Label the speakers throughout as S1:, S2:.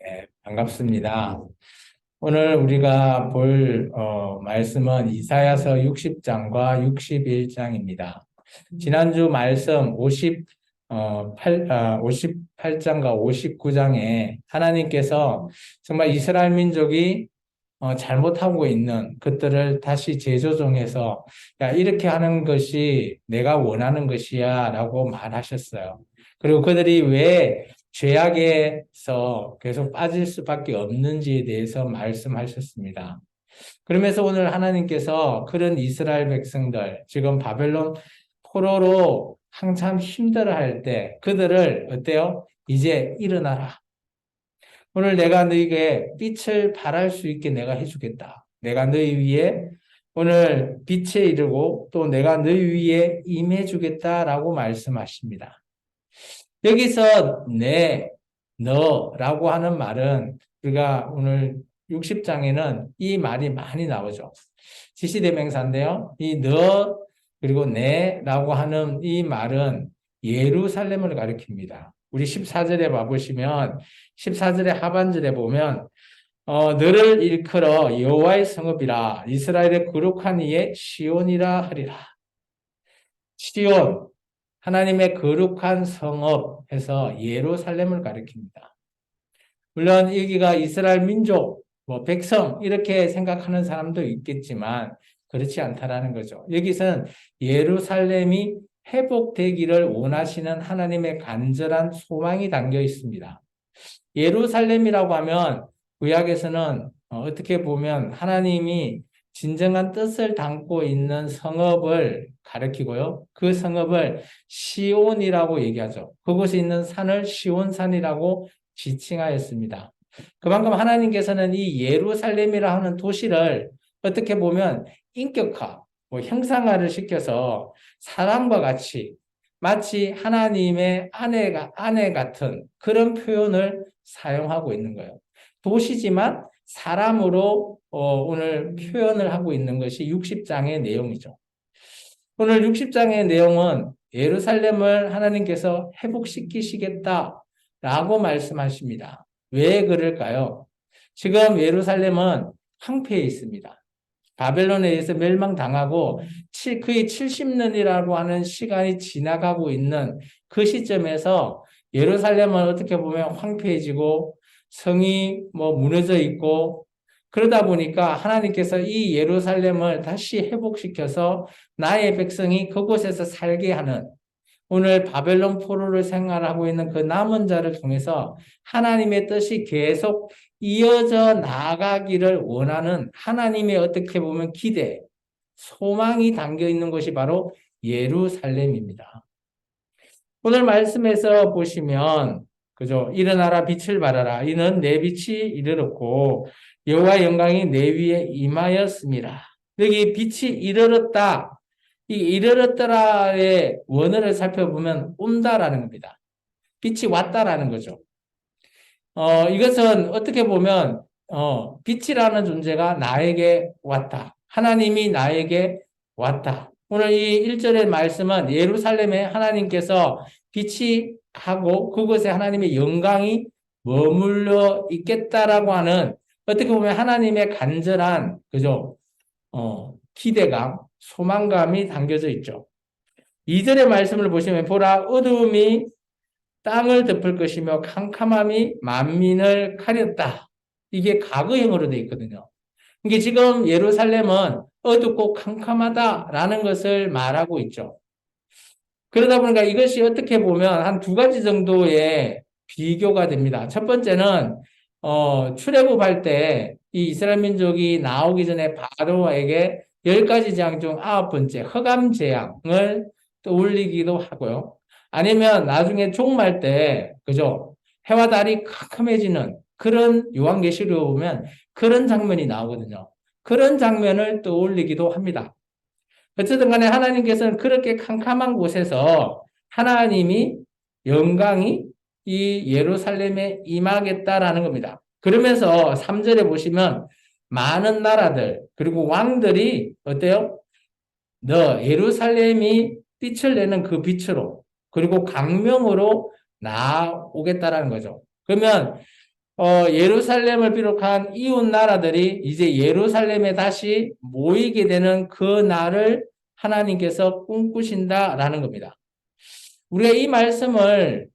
S1: 네, 반갑습니다. 오늘 우리가 볼 말씀은 이사야서 60장과 61장입니다. 지난주 말씀 58장과 59장에 하나님께서 정말 이스라엘 민족이 잘못하고 있는 것들을 다시 재조정해서 야, 이렇게 하는 것이 내가 원하는 것이야 라고 말하셨어요. 그리고 그들이 왜 죄악에서 계속 빠질 수밖에 없는지에 대해서 말씀하셨습니다. 그러면서 오늘 하나님께서 그런 이스라엘 백성들, 지금 바벨론 포로로 한참 힘들어할 때 그들을 어때요? 이제 일어나라. 오늘 내가 너에게 빛을 발할 수 있게 내가 해주겠다. 내가 너희 위에 오늘 빛에 이르고 또 내가 너희 위에 임해주겠다라고 말씀하십니다. 여기서 너라고 하는 말은 우리가 오늘 60장에는 이 말이 많이 나오죠. 지시대명사인데요. 이 너 그리고 내라고 하는 이 말은 예루살렘을 가리킵니다. 우리 14절에 봐보시면 14절의 하반절에 보면 너를 일컬어 여호와의 성읍이라 이스라엘의 거룩한 이의 시온이라 하리라. 시온 하나님의 거룩한 성읍에서 예루살렘을 가리킵니다. 물론 여기가 이스라엘 민족, 뭐 백성 이렇게 생각하는 사람도 있겠지만 그렇지 않다라는 거죠. 여기서는 예루살렘이 회복되기를 원하시는 하나님의 간절한 소망이 담겨 있습니다. 예루살렘이라고 하면 구약에서는 어떻게 보면 하나님이 진정한 뜻을 담고 있는 성읍을 가리키고요. 그 성읍을 시온이라고 얘기하죠. 그곳에 있는 산을 시온산이라고 지칭하였습니다. 그만큼 하나님께서는 이 예루살렘이라 하는 도시를 어떻게 보면 인격화, 형상화를 시켜서 사람과 같이 마치 하나님의 아내 같은 그런 표현을 사용하고 있는 거예요. 도시지만 사람으로 오늘 표현을 하고 있는 것이 60장의 내용이죠. 오늘 60장의 내용은 예루살렘을 하나님께서 회복시키시겠다라고 말씀하십니다. 왜 그럴까요? 지금 예루살렘은 황폐해 있습니다. 바벨론에 의해서 멸망당하고 거의 70년이라고 하는 시간이 지나가고 있는 그 시점에서 예루살렘은 어떻게 보면 황폐해지고 성이 무너져 있고 그러다 보니까 하나님께서 이 예루살렘을 다시 회복시켜서 나의 백성이 그곳에서 살게 하는 오늘 바벨론 포로를 생활하고 있는 그 남은 자를 통해서 하나님의 뜻이 계속 이어져 나가기를 원하는 하나님의 어떻게 보면 기대, 소망이 담겨 있는 것이 바로 예루살렘입니다. 오늘 말씀에서 보시면 그죠? 일어나라 빛을 발하라. 이는 내 빛이 이르렀고 여호와 영광이 내 위에 임하였습니다. 여기 빛이 이르렀다. 이 이르렀더라의 원어를 살펴보면 온다라는 겁니다. 빛이 왔다라는 거죠. 이것은 어떻게 보면 빛이라는 존재가 나에게 왔다. 하나님이 나에게 왔다. 오늘 이 1절의 말씀은 예루살렘에 하나님께서 빛이 하고 그곳에 하나님의 영광이 머물러 있겠다라고 하는 어떻게 보면 하나님의 간절한 그죠? 기대감, 소망감이 담겨져 있죠. 2절의 말씀을 보시면 보라 어두움이 땅을 덮을 것이며 캄캄함이 만민을 가렸다. 이게 과거형으로 되어 있거든요. 이게 지금 예루살렘은 어둡고 캄캄하다라는 것을 말하고 있죠. 그러다 보니까 이것이 어떻게 보면 한 두 가지 정도의 비교가 됩니다. 첫 번째는 출애굽할 때 이 이스라엘 민족이 나오기 전에 바로에게 10가지 재앙 중 9번째 흑암 재앙을 떠올리기도 하고요. 아니면 나중에 종말 때 그죠? 해와 달이 캄캄해지는 그런 요한계시록에 보면 그런 장면이 나오거든요. 그런 장면을 떠올리기도 합니다. 어쨌든 간에 하나님께서는 그렇게 캄캄한 곳에서 하나님이 영광이 이 예루살렘에 임하겠다라는 겁니다. 그러면서 3절에 보시면 많은 나라들 그리고 왕들이 어때요? 너 예루살렘이 빛을 내는 그 빛으로 그리고 강명으로 나오겠다라는 거죠. 그러면 예루살렘을 비롯한 이웃 나라들이 이제 예루살렘에 다시 모이게 되는 그 날을 하나님께서 꿈꾸신다라는 겁니다. 우리가 이 말씀을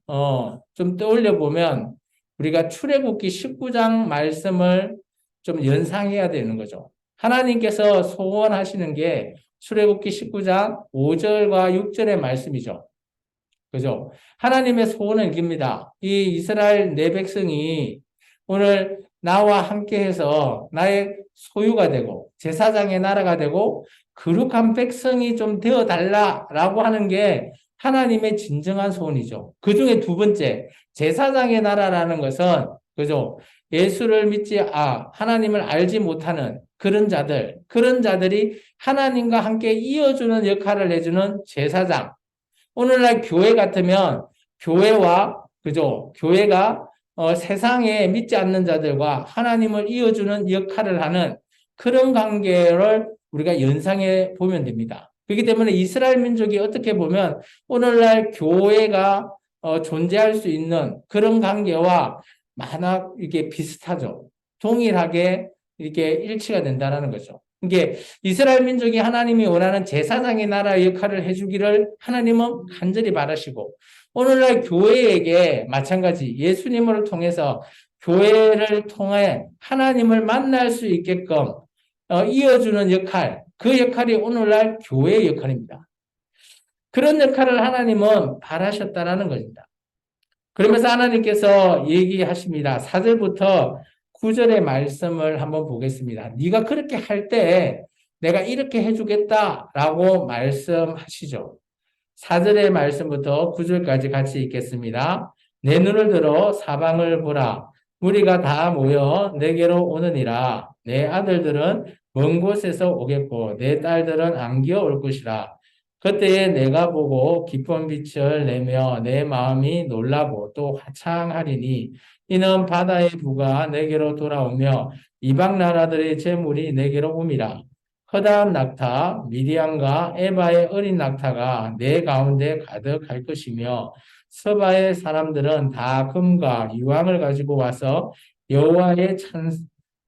S1: 좀 떠올려 보면 우리가 출애굽기 19장 말씀을 좀 연상해야 되는 거죠. 하나님께서 소원하시는 게 출애굽기 19장 5절과 6절의 말씀이죠. 그죠? 하나님의 소원은 이깁니다. 이 이스라엘 내 백성이 오늘 나와 함께해서 나의 소유가 되고 제사장의 나라가 되고 거룩한 백성이 좀 되어 달라라고 하는 게 하나님의 진정한 소원이죠. 그 중에 두 번째, 제사장의 나라라는 것은 그죠? 예수를 믿지 하나님을 알지 못하는 그런 자들이 하나님과 함께 이어주는 역할을 해주는 제사장. 오늘날 교회 같으면 교회와 그죠? 교회가 세상에 믿지 않는 자들과 하나님을 이어주는 역할을 하는 그런 관계를 우리가 연상해 보면 됩니다. 그렇기 때문에 이스라엘 민족이 어떻게 보면 오늘날 교회가 존재할 수 있는 그런 관계와 만약 이게 비슷하죠. 동일하게 이렇게 일치가 된다는 거죠. 이게 이스라엘 민족이 하나님이 원하는 제사장의 나라 역할을 해주기를 하나님은 간절히 바라시고 오늘날 교회에게 마찬가지 예수님을 통해서 교회를 통해 하나님을 만날 수 있게끔 이어주는 역할, 그 역할이 오늘날 교회의 역할입니다. 그런 역할을 하나님은 바라셨다라는 것입니다. 그러면서 하나님께서 얘기하십니다. 4절부터 9절의 말씀을 한번 보겠습니다. 네가 그렇게 할 때 내가 이렇게 해주겠다라고 말씀하시죠. 4절의 말씀부터 9절까지 같이 읽겠습니다. 내 눈을 들어 사방을 보라. 무리가 다 모여 내게로 오느니라. 내 아들들은 먼 곳에서 오겠고 내 딸들은 안기어 올 것이라. 그때에 내가 보고 기쁜 빛을 내며 내 마음이 놀라고 또 화창하리니 이는 바다의 부가 내게로 돌아오며 이방 나라들의 재물이 내게로 옴이라. 허다한 낙타, 미디안과 에바의 어린 낙타가 내 가운데 가득할 것이며 서바의 사람들은 다 금과 유황을 가지고 와서 여호와의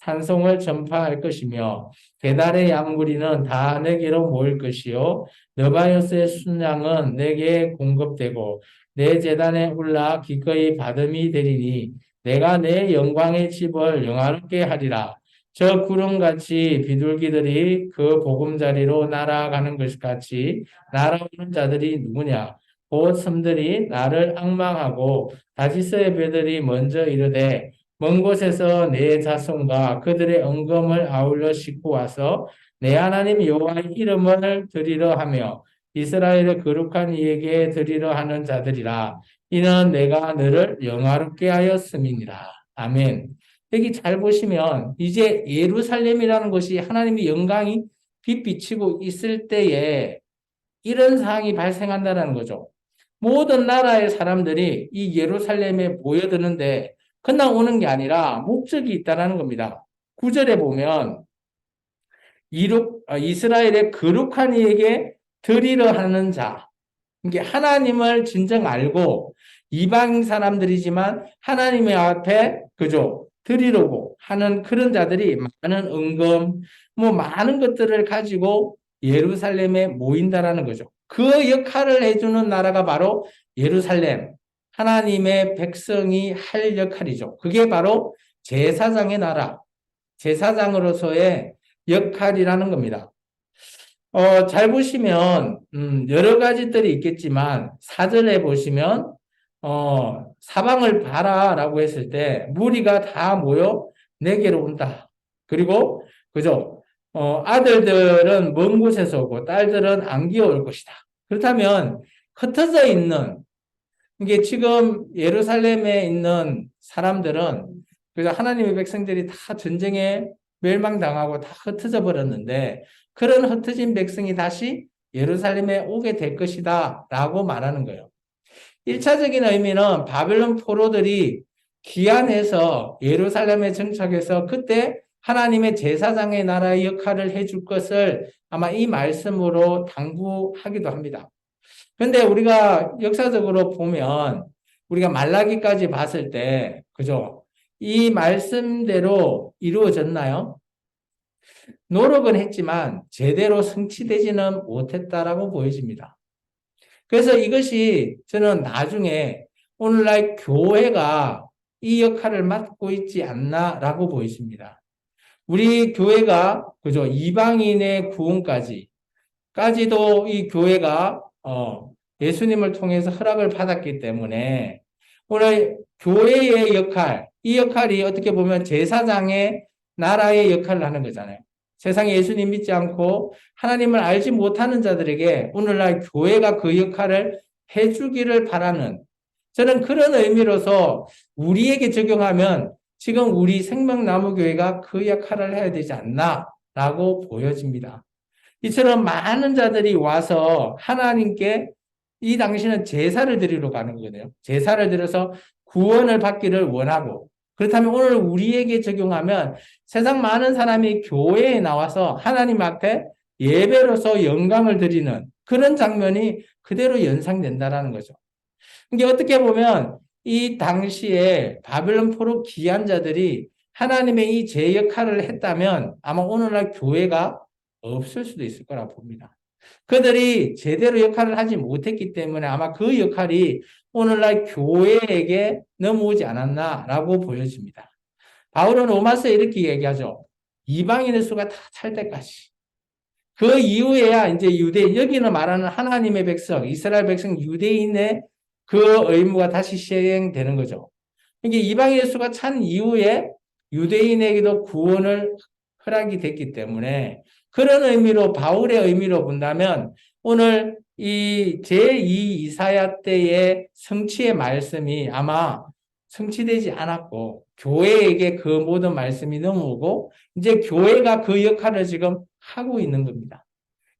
S1: 찬송을 전파할 것이며 게달의 양무리는 다 내게로 모일 것이요 느바요스의 순양은 내게 공급되고 내 제단에 올라 기꺼이 받음이 되리니 내가 내 영광의 집을 영화롭게 하리라. 저 구름같이 비둘기들이 그 보금자리로 날아가는 것 같이 날아오는 자들이 누구냐? 곧 섬들이 나를 앙망하고 다시스의 배들이 먼저 이르되 먼 곳에서 내 자손과 그들의 언금을 아울러 싣고 와서 내 하나님 여호와의 이름을 드리려 하며 이스라엘의 거룩한 이에게 드리려 하는 자들이라. 이는 내가 너를 영화롭게 하였음이니라. 아멘. 여기 잘 보시면 이제 예루살렘이라는 것이 하나님의 영광이 빛비치고 있을 때에 이런 상황이 발생한다는 거죠. 모든 나라의 사람들이 이 예루살렘에 모여드는데 그냥 오는 게 아니라 목적이 있다는 겁니다. 9절에 보면 이스라엘의 거룩한 이에게 드리려 하는 자. 이게 하나님을 진정 알고 이방 사람들이지만 하나님의 앞에 그죠? 드리려고 하는 그런 자들이 많은 은금, 많은 것들을 가지고 예루살렘에 모인다라는 거죠. 그 역할을 해주는 나라가 바로 예루살렘, 하나님의 백성이 할 역할이죠. 그게 바로 제사장의 나라, 제사장으로서의 역할이라는 겁니다. 잘 보시면, 여러 가지들이 있겠지만, 사절에 보시면, 사방을 봐라라고 했을 때, 무리가 다 모여 내게로 온다. 그리고, 그죠? 아들들은 먼 곳에서 오고, 딸들은 안 기어올 것이다. 그렇다면, 흩어져 있는, 이게 지금 예루살렘에 있는 사람들은, 그래서 하나님의 백성들이 다 전쟁에 멸망당하고 다 흩어져 버렸는데, 그런 흩어진 백성이 다시 예루살렘에 오게 될 것이다 라고 말하는 거예요. 1차적인 의미는 바벨론 포로들이 귀환해서 예루살렘에 정착해서 그때 하나님의 제사장의 나라의 역할을 해줄 것을 아마 이 말씀으로 당부하기도 합니다. 그런데 우리가 역사적으로 보면 우리가 말라기까지 봤을 때, 그죠? 이 말씀대로 이루어졌나요? 노력은 했지만 제대로 성취되지는 못했다라고 보여집니다. 그래서 이것이 저는 나중에 오늘날 교회가 이 역할을 맡고 있지 않나라고 보여집니다. 우리 교회가 그죠 이방인의 구원까지도 이 교회가 예수님을 통해서 허락을 받았기 때문에 오늘 교회의 역할, 이 역할이 어떻게 보면 제사장의 나라의 역할을 하는 거잖아요. 세상에 예수님 믿지 않고 하나님을 알지 못하는 자들에게 오늘날 교회가 그 역할을 해주기를 바라는 저는 그런 의미로서 우리에게 적용하면 지금 우리 생명나무교회가 그 역할을 해야 되지 않나라고 보여집니다. 이처럼 많은 자들이 와서 하나님께 이 당시는 제사를 드리러 가는 거거든요. 제사를 드려서 구원을 받기를 원하고 그렇다면 오늘 우리에게 적용하면 세상 많은 사람이 교회에 나와서 하나님 앞에 예배로서 영광을 드리는 그런 장면이 그대로 연상된다라는 거죠. 이게 어떻게 보면 이 당시에 바벨론 포로 귀한 자들이 하나님의 이 제 역할을 했다면 아마 오늘날 교회가 없을 수도 있을 거라고 봅니다. 그들이 제대로 역할을 하지 못했기 때문에 아마 그 역할이 오늘날 교회에게 넘어오지 않았나라고 보여집니다. 바울은 로마서에 이렇게 얘기하죠. 이방인의 수가 다 찰 때까지. 그 이후에야 이제 여기는 말하는 하나님의 백성, 이스라엘 백성 유대인의 그 의무가 다시 시행되는 거죠. 이게 이방인의 수가 찬 이후에 유대인에게도 구원을 허락이 됐기 때문에 그런 의미로 바울의 의미로 본다면 오늘 이 제2 이사야 때의 성취의 말씀이 아마 성취되지 않았고 교회에게 그 모든 말씀이 넘어오고 이제 교회가 그 역할을 지금 하고 있는 겁니다.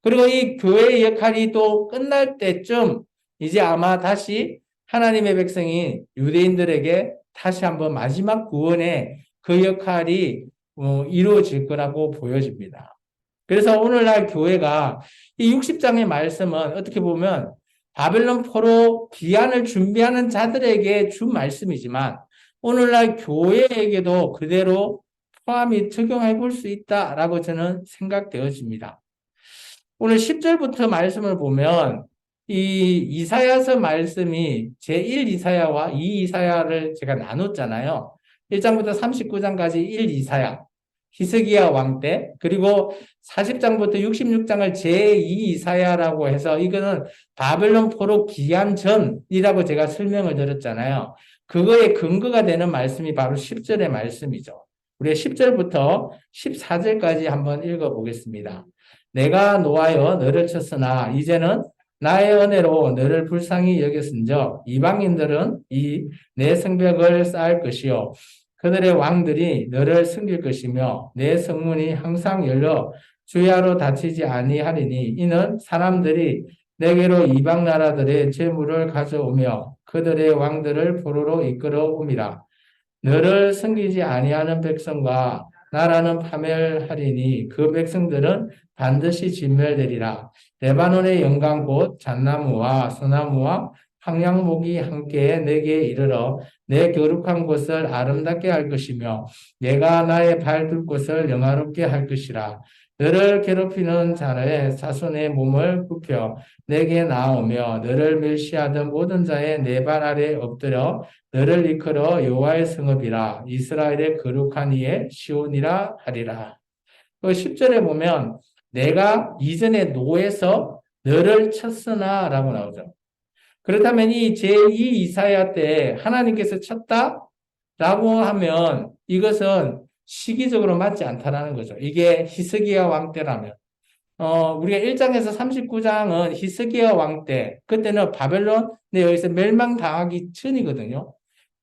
S1: 그리고 이 교회의 역할이 또 끝날 때쯤 이제 아마 다시 하나님의 백성이 유대인들에게 다시 한번 마지막 구원의 그 역할이 이루어질 거라고 보여집니다. 그래서 오늘날 교회가 이 60장의 말씀은 어떻게 보면 바벨론 포로 귀환을 준비하는 자들에게 준 말씀이지만 오늘날 교회에게도 그대로 포함이 적용해 볼 수 있다라고 저는 생각되어집니다. 오늘 10절부터 말씀을 보면 이 이사야서 말씀이 제1 이사야와 2 이사야를 제가 나눴잖아요. 1장부터 39장까지 1 이사야, 히스기야 왕 때, 그리고 40장부터 66장을 제2 이사야라고 해서 이거는 바벨론 포로 기한 전이라고 제가 설명을 드렸잖아요. 그거에 근거가 되는 말씀이 바로 10절의 말씀이죠. 우리 10절부터 14절까지 한번 읽어보겠습니다. 내가 노하여 너를 쳤으나 이제는 나의 은혜로 너를 불쌍히 여겼은즉 이방인들은 이 내 성벽을 쌓을 것이요 그들의 왕들이 너를 섬길 것이며 내 성문이 항상 열려 주야로 닫히지 아니하리니 이는 사람들이 내게로 이방 나라들의 재물을 가져오며 그들의 왕들을 포로로 이끌어옵니다. 너를 섬기지 아니하는 백성과 나라는 파멸하리니 그 백성들은 반드시 진멸되리라. 레바논의 영광 곧 잣나무와 소나무와 황량목이 함께 내게 이르러 내 거룩한 곳을 아름답게 할 것이며 내가 나의 발 둘 곳을 영화롭게 할 것이라. 너를 괴롭히는 자의 사손의 몸을 굽혀 내게 나오며 너를 멸시하던 모든 자의 내 발 아래 엎드려 너를 이끌어 여호와의 성읍이라 이스라엘의 거룩한 이의 시온이라 하리라. 그 10절에 보면 내가 이전에 노에서 너를 쳤으나 라고 나오죠. 그렇다면 이 제2 이사야 때 하나님께서 쳤다라고 하면 이것은 시기적으로 맞지 않다라는 거죠. 이게 히스기야 왕 때라면. 우리가 1장에서 39장은 히스기야 왕 때, 그때는 바벨론에 의해서 멸망당하기 전이거든요.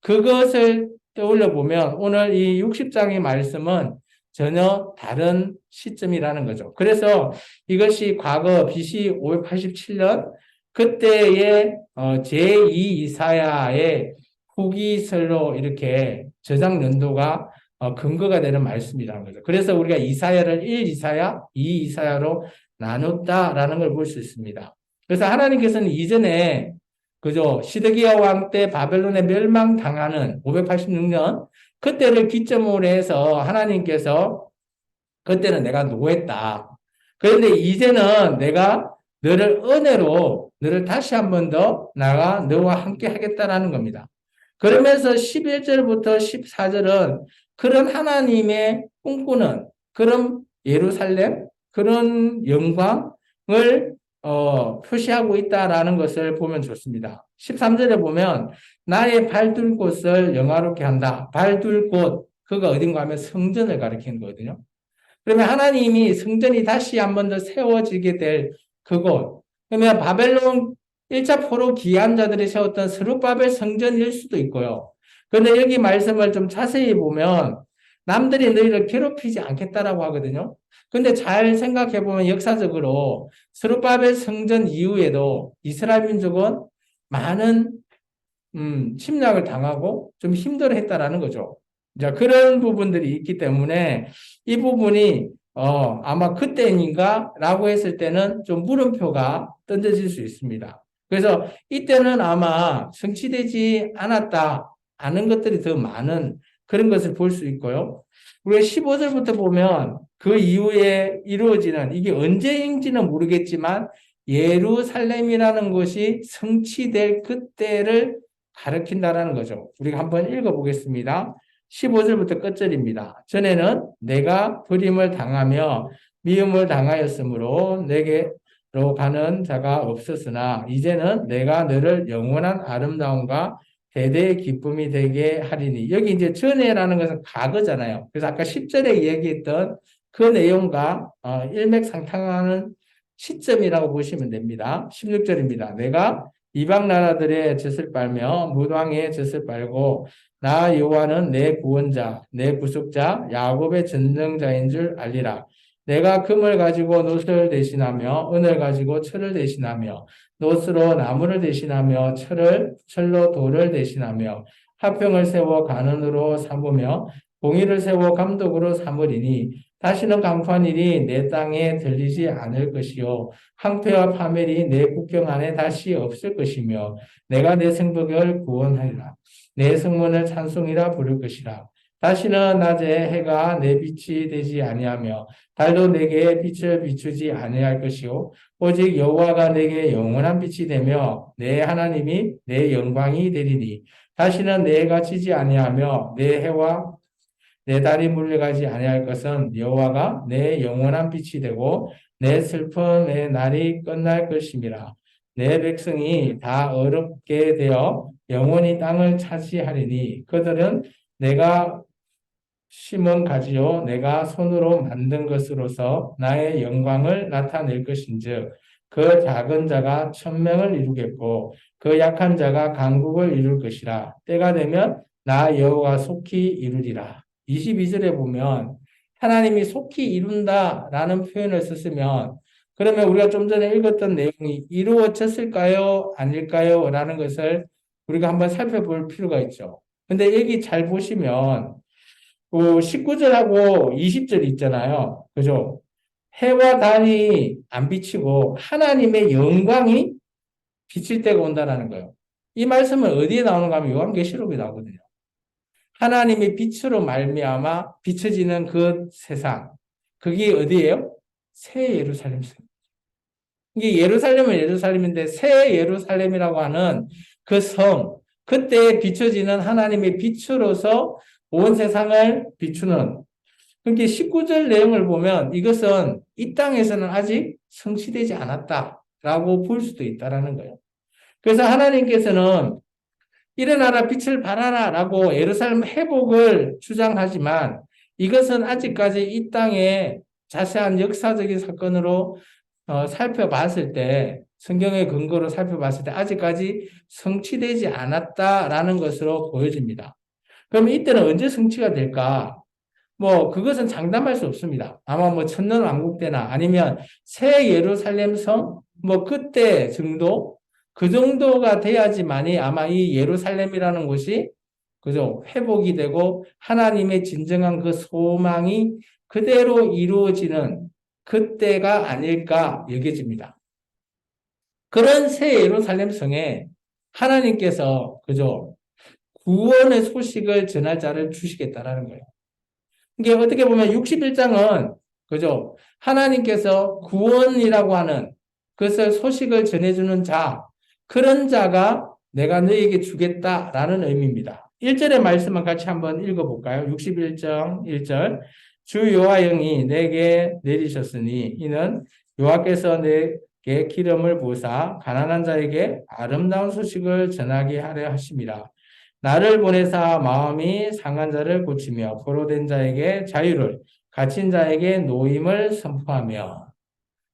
S1: 그것을 떠올려 보면 오늘 이 60장의 말씀은 전혀 다른 시점이라는 거죠. 그래서 이것이 과거 BC 587년 그때의 제2 이사야의 후기설로 이렇게 저장 연도가 근거가 되는 말씀이라는 거죠. 그래서 우리가 이사야를 1 이사야, 2 이사야로 나눴다라는 걸 볼 수 있습니다. 그래서 하나님께서는 이전에 그죠 시드기야 왕 때 바벨론에 멸망당하는 586년 그때를 기점으로 해서 하나님께서 그때는 내가 노했다. 그런데 이제는 내가 너를 은혜로 너를 다시 한 번 더 나가 너와 함께 하겠다라는 겁니다. 그러면서 11절부터 14절은 그런 하나님의 꿈꾸는 그런 예루살렘, 그런 영광을 표시하고 있다라는 것을 보면 좋습니다. 13절에 보면 나의 발둘 곳을 영화롭게 한다. 발둘 곳, 그가 어딘가 하면 성전을 가리키는 거거든요. 그러면 하나님이 성전이 다시 한 번 더 세워지게 될 그곳. 그러면 바벨론 1차 포로 귀환 자들이 세웠던 스룹바벨 성전일 수도 있고요. 그런데 여기 말씀을 좀 자세히 보면 남들이 너희를 괴롭히지 않겠다라고 하거든요. 근데 잘 생각해 보면 역사적으로 스룹바벨 성전 이후에도 이스라엘 민족은 많은 침략을 당하고 좀 힘들어했다라는 거죠. 자, 그런 부분들이 있기 때문에 이 부분이 아마 그때인가라고 했을 때는 좀 물음표가 던져질 수 있습니다. 그래서 이때는 아마 성취되지 않은 것들이 더 많은 그런 것을 볼 수 있고요. 우리가 15절부터 보면 그 이후에 이루어지는 이게 언제인지는 모르겠지만 예루살렘이라는 것이 성취될 그때를 가르친다라는 거죠. 우리가 한번 읽어보겠습니다. 15절부터 끝절입니다. 전에는 내가 버림을 당하며 미움을 당하였으므로 내게로 가는 자가 없었으나 이제는 내가 너를 영원한 아름다움과 대대의 기쁨이 되게 하리니. 여기 이제 전에라는 것은 과거잖아요. 그래서 아까 10절에 얘기했던 그 내용과 일맥상통하는 시점이라고 보시면 됩니다. 16절입니다. 내가 이방 나라들의 젖을 빨며 무당의 젖을 빨고 나 여호와는 내 구원자, 내 구속자, 야곱의 전능자인 줄 알리라. 내가 금을 가지고 놋을 대신하며 은을 가지고 철을 대신하며 놋으로 나무를 대신하며 철로 돌을 대신하며 화평을 세워 간원으로 삼으며 공의를 세워 감독으로 삼으리니 다시는 강판일이 내 땅에 들리지 않을 것이요 황폐와 파멸이 내 국경 안에 다시 없을 것이며 내가 내 성벽을 구원하리라. 내 성문을 찬송이라 부를 것이라. 다시는 낮에 해가 내 빛이 되지 아니하며 달도 내게 빛을 비추지 아니할 것이요 오직 여호와가 내게 영원한 빛이 되며 내 하나님이 내 영광이 되리니 다시는 내 해가 지지 아니하며 내 해와 내 달이 물러가지 아니할 것은 여호와가 내 영원한 빛이 되고 내 슬픔의 날이 끝날 것임이라. 내 백성이 다 어렵게 되어 영원히 땅을 차지하리니 그들은 내가 심은 가지요 내가 손으로 만든 것으로서 나의 영광을 나타낼 것인즉 그 작은 자가 천명을 이루겠고 그 약한 자가 강국을 이룰 것이라. 때가 되면 나 여호와 속히 이루리라. 22절에 보면 하나님이 속히 이룬다라는 표현을 썼으면 그러면 우리가 좀 전에 읽었던 내용이 이루어졌을까요? 아닐까요? 라는 것을 우리가 한번 살펴볼 필요가 있죠. 근데 여기 잘 보시면 19절하고 20절 있잖아요. 그죠? 해와 달이 안 비치고 하나님의 영광이 비칠 때가 온다는 거예요. 이 말씀은 어디에 나오는가 하면 요한계시록에 나오거든요. 하나님의 빛으로 말미암아 비춰지는 그 세상. 그게 어디예요? 새 예루살렘 성. 이게 예루살렘은 예루살렘인데 새 예루살렘이라고 하는 그 성, 그때 비춰지는 하나님의 빛으로서 온 세상을 비추는. 그러니까 19절 내용을 보면 이것은 이 땅에서는 아직 성취되지 않았다라고 볼 수도 있다라는 거예요. 그래서 하나님께서는 일어나라 빛을 발하라 라고 예루살렘 회복을 주장하지만 이것은 아직까지 이 땅의 자세한 역사적인 사건으로 살펴봤을 때 성경의 근거로 살펴봤을 때 아직까지 성취되지 않았다라는 것으로 보여집니다. 그럼 이때는 언제 성취가 될까? 뭐 그것은 장담할 수 없습니다. 아마 뭐 천년왕국 때나 아니면 새 예루살렘 성 뭐 그때 정도 그 정도가 돼야지만이 아마 이 예루살렘이라는 곳이 그죠 회복이 되고 하나님의 진정한 그 소망이 그대로 이루어지는 그때가 아닐까 여겨집니다. 그런 새 예루살렘 성에 하나님께서 그죠 구원의 소식을 전할 자를 주시겠다라는 거예요. 이게 어떻게 보면 61장은 그죠? 하나님께서 구원이라고 하는 그것을 소식을 전해주는 자, 그런 자가 내가 너에게 주겠다라는 의미입니다. 1절의 말씀만 같이 한번 읽어볼까요? 61장 1절. 주 여호와 영이 내게 내리셨으니 이는 여호와께서 내게 기름을 부으사 가난한 자에게 아름다운 소식을 전하게 하려 하심이라. 나를 보내사 마음이 상한 자를 고치며 포로된 자에게 자유를, 갇힌 자에게 노임을 선포하며.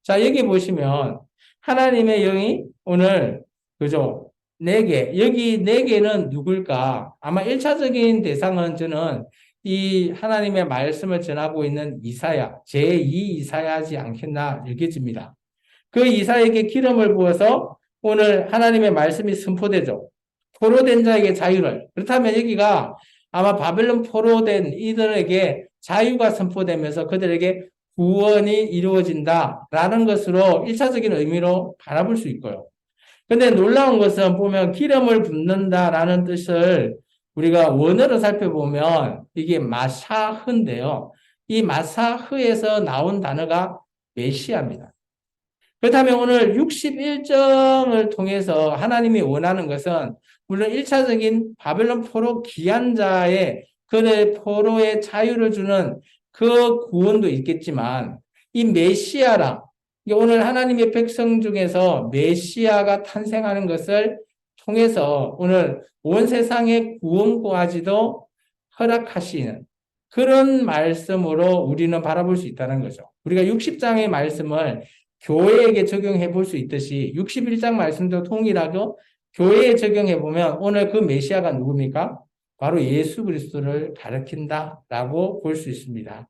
S1: 자, 여기 보시면 하나님의 영이 오늘 그죠? 여기 네개는 누굴까? 아마 1차적인 대상은 저는 이 하나님의 말씀을 전하고 있는 이사야, 제2 이사야지 않겠나 여겨집니다. 그 이사에게 기름을 부어서 오늘 하나님의 말씀이 선포되죠. 포로된 자에게 자유를. 그렇다면 여기가 아마 바벨론 포로된 이들에게 자유가 선포되면서 그들에게 구원이 이루어진다라는 것으로 1차적인 의미로 바라볼 수 있고요. 근데 놀라운 것은 보면 기름을 붓는다라는 뜻을 우리가 원어로 살펴보면 이게 마사흐인데요. 이 마사흐에서 나온 단어가 메시아입니다. 그렇다면 오늘 61정을 통해서 하나님이 원하는 것은 물론 1차적인 바벨론 포로 기한자의 그의 포로의 자유를 주는 그 구원도 있겠지만 이 메시아라 오늘 하나님의 백성 중에서 메시아가 탄생하는 것을 통해서 오늘 온 세상의 구원까지도 허락하시는 그런 말씀으로 우리는 바라볼 수 있다는 거죠. 우리가 60장의 말씀을 교회에게 적용해 볼 수 있듯이 61장 말씀도 통일하고 교회에 적용해 보면 오늘 그 메시아가 누굽니까? 바로 예수 그리스도를 가리킨다라고 볼 수 있습니다.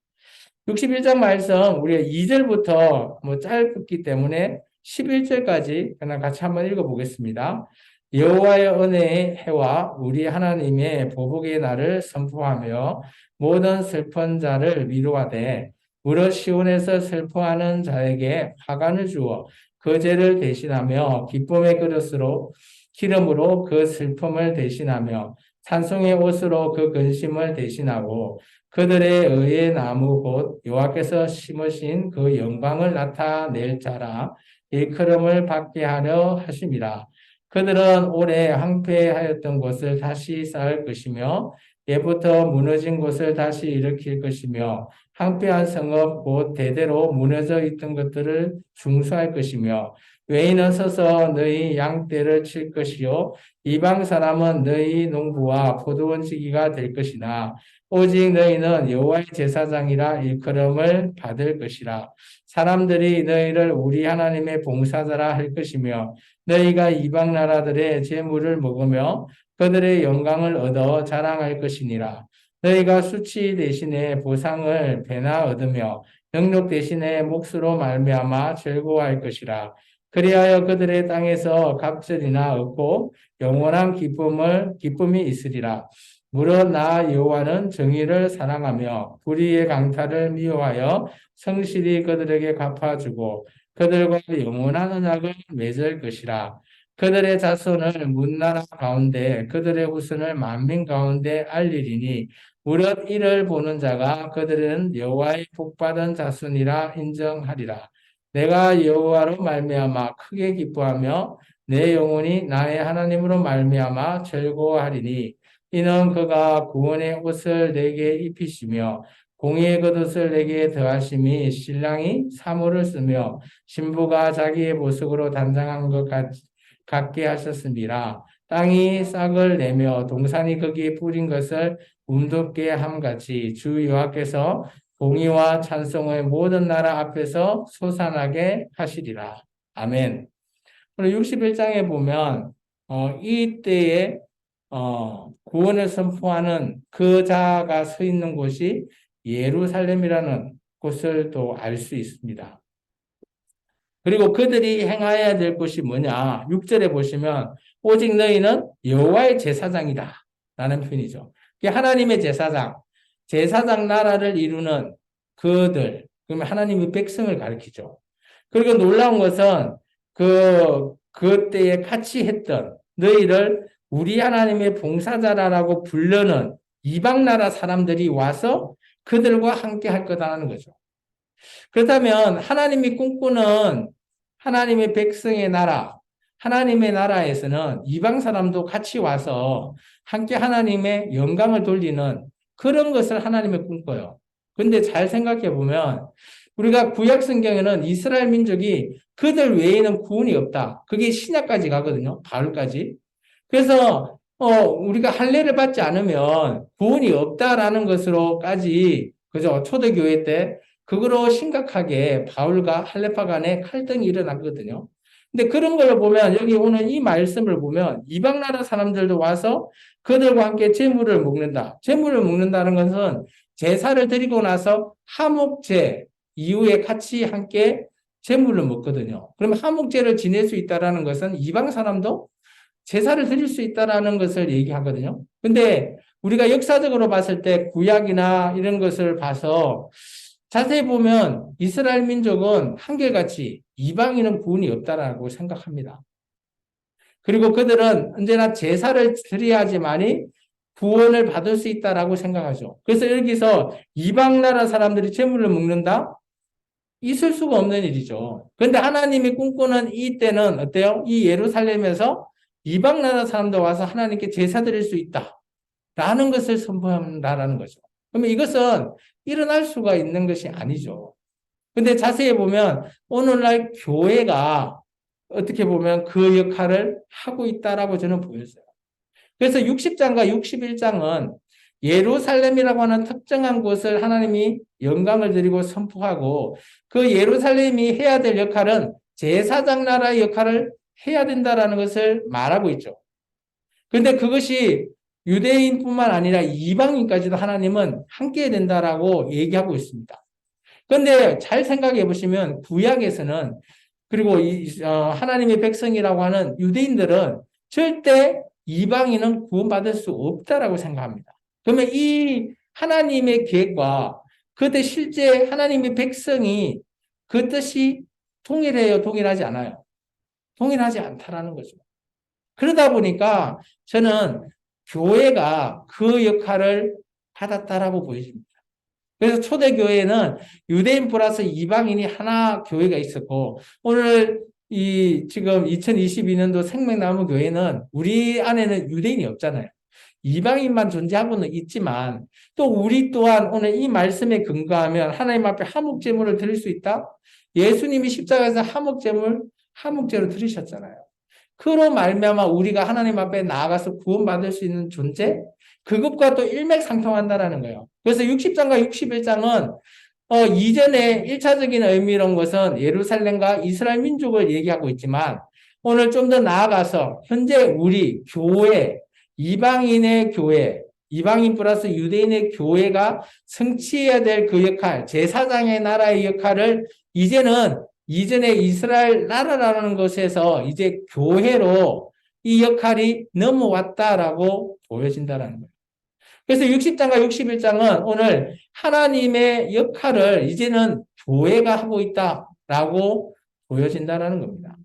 S1: 61장 말씀 우리가 2절부터 짧기 때문에 11절까지 그냥 같이 한번 읽어보겠습니다. 여호와의 은혜의 해와 우리 하나님의 보복의 날을 선포하며 모든 슬픈 자를 위로하되 무릇 시온에서 슬퍼하는 자에게 화관을 주어 그 죄를 대신하며 기쁨의 그릇으로 기름으로 그 슬픔을 대신하며 찬송의 옷으로 그 근심을 대신하고 그들의 의의 나무 곧 여호와께서 심으신 그 영광을 나타낼 자라 일컬음을 받게 하려 하심이라. 그들은 오래 황폐하였던 곳을 다시 쌓을 것이며 예부터 무너진 곳을 다시 일으킬 것이며 황폐한 성읍 곧 대대로 무너져 있던 것들을 중수할 것이며 외인은 서서 너희 양떼를 칠 것이요 이방 사람은 너희 농부와 포도원 지기가 될 것이나 오직 너희는 여호와의 제사장이라 일컬음을 받을 것이라. 사람들이 너희를 우리 하나님의 봉사자라 할 것이며 너희가 이방 나라들의 재물을 먹으며 그들의 영광을 얻어 자랑할 것이니라. 너희가 수치 대신에 보상을 배나 얻으며 능력 대신에 몫으로 말미암아 즐거워할 것이라. 그리하여 그들의 땅에서 갑절이나 얻고 영원한 기쁨이 있으리라. 무릇 나 여호와는 정의를 사랑하며 불의의 강탈을 미워하여 성실히 그들에게 갚아주고 그들과 영원한 언약을 맺을 것이라. 그들의 자손을 문나라 가운데 그들의 후손을 만민 가운데 알리리니 무릇 이를 보는 자가 그들은 여호와의 복받은 자손이라 인정하리라. 내가 여호와로 말미암아 크게 기뻐하며 내 영혼이 나의 하나님으로 말미암아 즐거워하리니 이는 그가 구원의 옷을 내게 입히시며 공의의 겉옷을 내게 더하심이 신랑이 사모를 쓰며 신부가 자기의 보석으로 단장한 것 같게 하셨습니다. 땅이 싹을 내며 동산이 거기에 뿌린 것을 움돋게 함같이 주 여호와께서 공의와 찬송의 모든 나라 앞에서 솟아나게 하시리라. 아멘. 그리고 61장에 보면 이때에 구원을 선포하는 그 자가 서 있는 곳이 예루살렘이라는 곳을 또 알 수 있습니다. 그리고 그들이 행하여야 될 것이 뭐냐? 6절에 보시면 오직 너희는 여호와의 제사장이다 라는 표현이죠. 하나님의 제사장 나라를 이루는 그들, 그러면 하나님의 백성을 가리키죠. 그리고 놀라운 것은 그때에 같이 했던 너희를 우리 하나님의 봉사자라고 부르는 이방 나라 사람들이 와서 그들과 함께 할 거다라는 거죠. 그렇다면 하나님이 꿈꾸는 하나님의 백성의 나라, 하나님의 나라에서는 이방 사람도 같이 와서 함께 하나님의 영광을 돌리는 그런 것을 하나님이 꿈꿔요. 근데 잘 생각해 보면 우리가 구약 성경에는 이스라엘 민족이 그들 외에는 구원이 없다. 그게 신약까지 가거든요. 바울까지. 그래서 우리가 할례를 받지 않으면 구원이 없다라는 것으로까지 그죠? 초대교회 때 그거로 심각하게 바울과 할례파 간에 갈등이 일어났거든요. 근데 그런 걸 보면 여기 오늘 이 말씀을 보면 이방 나라 사람들도 와서 그들과 함께 제물을 먹는다. 제물을 먹는다는 것은 제사를 드리고 나서 화목제 이후에 같이 함께 제물을 먹거든요. 그럼 화목제를 지낼 수 있다라는 것은 이방 사람도 제사를 드릴 수 있다라는 것을 얘기하거든요. 근데 우리가 역사적으로 봤을 때 구약이나 이런 것을 봐서 자세히 보면 이스라엘 민족은 한결같이 이방인은 구원이 없다라고 생각합니다. 그리고 그들은 언제나 제사를 드려야지만이 구원을 받을 수 있다라고 생각하죠. 그래서 여기서 이방 나라 사람들이 제물을 먹는다? 있을 수가 없는 일이죠. 그런데 하나님이 꿈꾸는 이 때는 어때요? 이 예루살렘에서 이방 나라 사람들 와서 하나님께 제사 드릴 수 있다. 라는 것을 선포한다라는 거죠. 그러면 이것은 일어날 수가 있는 것이 아니죠. 근데 자세히 보면 오늘날 교회가 어떻게 보면 그 역할을 하고 있다라고 저는 보였어요. 그래서 60장과 61장은 예루살렘이라고 하는 특정한 곳을 하나님이 영광을 드리고 선포하고 그 예루살렘이 해야 될 역할은 제사장 나라의 역할을 해야 된다라는 것을 말하고 있죠. 그런데 그것이 유대인뿐만 아니라 이방인까지도 하나님은 함께 해야 된다라고 얘기하고 있습니다. 그런데 잘 생각해 보시면 구약에서는 그리고 하나님의 백성이라고 하는 유대인들은 절대 이방인은 구원받을 수 없다라고 생각합니다. 그러면 이 하나님의 계획과 그때 실제 하나님의 백성이 그 뜻이 동일해요, 동일하지 않아요? 동일하지 않다라는 거죠. 그러다 보니까 저는 교회가 그 역할을 받았다라고 보여집니다. 그래서 초대교회는 유대인 플러스 이방인이 하나 교회가 있었고, 오늘 지금 2022년도 생명나무 교회는 우리 안에는 유대인이 없잖아요. 이방인만 존재하고는 있지만, 또 우리 또한 오늘 이 말씀에 근거하면 하나님 앞에 화목제물을 드릴 수 있다? 예수님이 십자가에서 화목제로 드리셨잖아요. 그로 말미암아 우리가 하나님 앞에 나아가서 구원받을 수 있는 존재? 그것과 또 일맥상통한다라는 거예요. 그래서 60장과 61장은 이전에 1차적인 의미로는 것은 예루살렘과 이스라엘 민족을 얘기하고 있지만 오늘 좀 더 나아가서 현재 우리 교회, 이방인의 교회, 이방인 플러스 유대인의 교회가 성취해야 될 그 역할, 제사장의 나라의 역할을 이전에 이스라엘 나라라는 것에서 이제 교회로 이 역할이 넘어왔다라고 보여진다는 거예요. 그래서 60장과 61장은 오늘 하나님의 역할을 이제는 교회가 하고 있다라고 보여진다는 겁니다.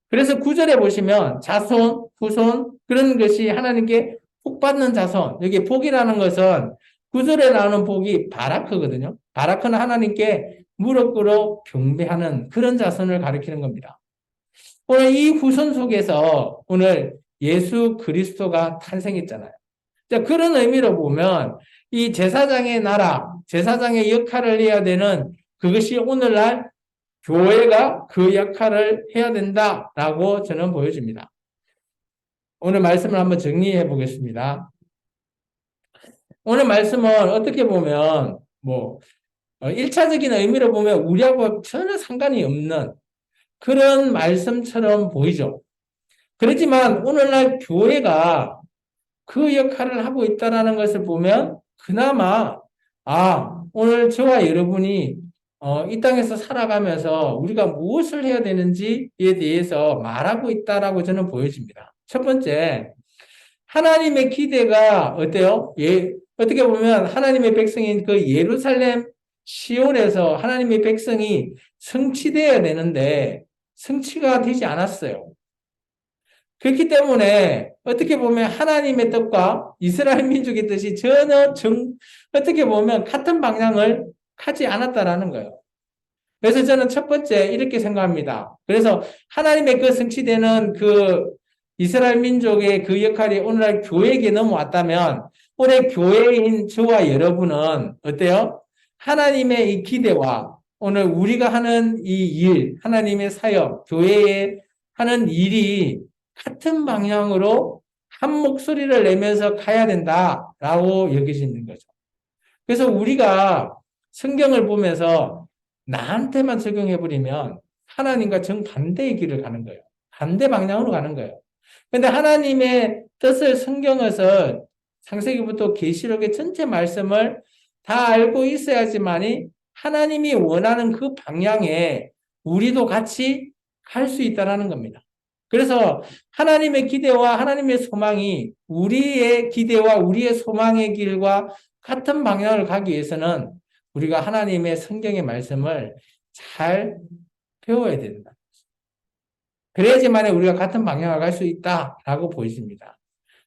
S1: 그래서 9절에 보시면 자손, 후손 그런 것이 하나님께 복받는 자손. 여기 복이라는 것은 9절에 나오는 복이 바라크거든요. 바라크는 하나님께 무릎 꿇어 경배하는 그런 자손을 가리키는 겁니다. 오늘 이 후손 속에서 오늘 예수 그리스도가 탄생했잖아요. 자, 그런 의미로 보면 이 제사장의 나라, 제사장의 역할을 해야 되는 그것이 오늘날 교회가 그 역할을 해야 된다라고 저는 보여집니다. 오늘 말씀을 한번 정리해 보겠습니다. 오늘 말씀은 어떻게 보면 1차적인 의미로 보면 우리하고 전혀 상관이 없는 그런 말씀처럼 보이죠. 그렇지만 오늘날 교회가 그 역할을 하고 있다는 것을 보면 그나마 오늘 저와 여러분이 이 땅에서 살아가면서 우리가 무엇을 해야 되는지에 대해서 말하고 있다라고 저는 보여집니다. 첫 번째, 하나님의 기대가 어때요? 어떻게 보면 하나님의 백성인 그 예루살렘 시온에서 하나님의 백성이 성취되어야 되는데 성취가 되지 않았어요. 그렇기 때문에 어떻게 보면 하나님의 뜻과 이스라엘 민족의 뜻이 전혀 어떻게 보면 같은 방향을 가지 않았다라는 거예요. 그래서 저는 첫 번째 이렇게 생각합니다. 그래서 하나님의 그 성취되는 그 이스라엘 민족의 그 역할이 오늘날 교회에게 넘어왔다면 올해 교회인 저와 여러분은 어때요? 하나님의 이 기대와 오늘 우리가 하는 이 일, 하나님의 사역, 교회에 하는 일이 같은 방향으로 한 목소리를 내면서 가야 된다라고 여기시는 거죠. 그래서 우리가 성경을 보면서 나한테만 적용해버리면 하나님과 정반대의 길을 가는 거예요. 반대 방향으로 가는 거예요. 근데 하나님의 뜻을 성경에서 창세기부터 계시록의 전체 말씀을 다 알고 있어야지만이 하나님이 원하는 그 방향에 우리도 같이 갈 수 있다는 겁니다. 그래서 하나님의 기대와 하나님의 소망이 우리의 기대와 우리의 소망의 길과 같은 방향을 가기 위해서는 우리가 하나님의 성경의 말씀을 잘 배워야 된다. 그래야지만 우리가 같은 방향을 갈 수 있다라고 보여집니다.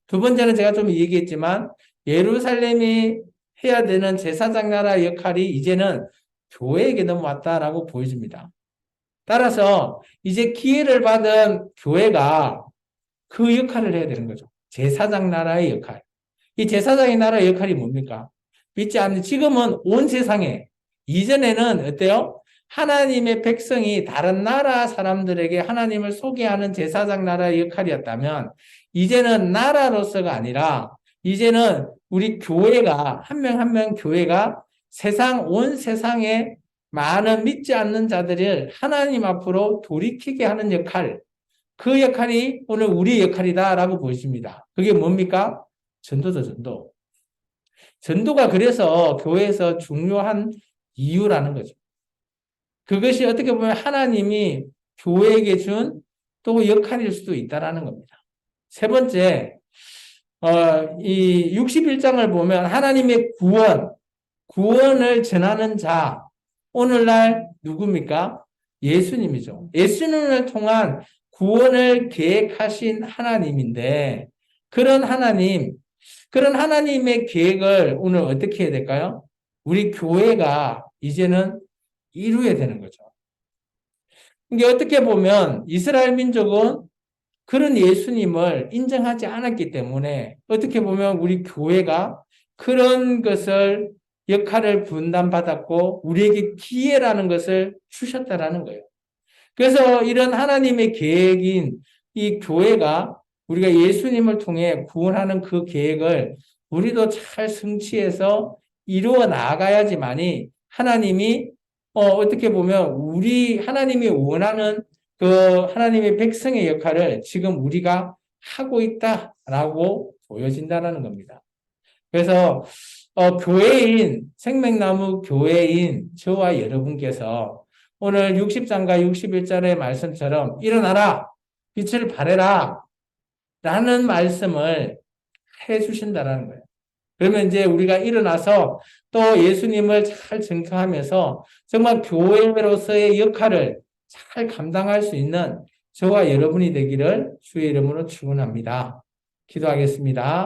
S1: 두 번째는 제가 좀 얘기했지만 예루살렘이 해야 되는 제사장 나라 역할이 이제는 교회에게 넘어왔다라고 보여집니다. 따라서 이제 기회를 받은 교회가 그 역할을 해야 되는 거죠. 제사장 나라의 역할. 이 제사장의 나라의 역할이 뭡니까? 믿지 않는 지금은 온 세상에 이전에는 어때요? 하나님의 백성이 다른 나라 사람들에게 하나님을 소개하는 제사장 나라의 역할이었다면 이제는 나라로서가 아니라 이제는 우리 교회가 한 명 한 명 교회가 온 세상에 많은 믿지 않는 자들을 하나님 앞으로 돌이키게 하는 역할, 그 역할이 오늘 우리의 역할이다라고 보여집니다. 그게 뭡니까? 전도죠, 전도. 전도가 그래서 교회에서 중요한 이유라는 거죠. 그것이 어떻게 보면 하나님이 교회에게 준 또 역할일 수도 있다라는 겁니다. 세 번째, 이 61장을 보면 하나님의 구원을 전하는 자, 오늘날 누굽니까? 예수님이죠. 예수님을 통한 구원을 계획하신 하나님인데, 그런 하나님의 계획을 오늘 어떻게 해야 될까요? 우리 교회가 이제는 이루어야 되는 거죠. 이게 어떻게 보면 이스라엘 민족은 그런 예수님을 인정하지 않았기 때문에 어떻게 보면 우리 교회가 그런 것을 역할을 분담받았고 우리에게 기회라는 것을 주셨다라는 거예요. 그래서 이런 하나님의 계획인 이 교회가 우리가 예수님을 통해 구원하는 그 계획을 우리도 잘 성취해서 이루어 나가야지만이 하나님이 어떻게 보면 하나님이 원하는 그 하나님의 백성의 역할을 지금 우리가 하고 있다라고 보여진다는 겁니다. 그래서 생명나무 교회인 저와 여러분께서 오늘 60장과 61절의 말씀처럼 일어나라, 빛을 발해라 라는 말씀을 해 주신다는 거예요. 그러면 이제 우리가 일어나서 또 예수님을 잘 증거하면서 정말 교회로서의 역할을 잘 감당할 수 있는 저와 여러분이 되기를 주의 이름으로 축원합니다. 기도하겠습니다.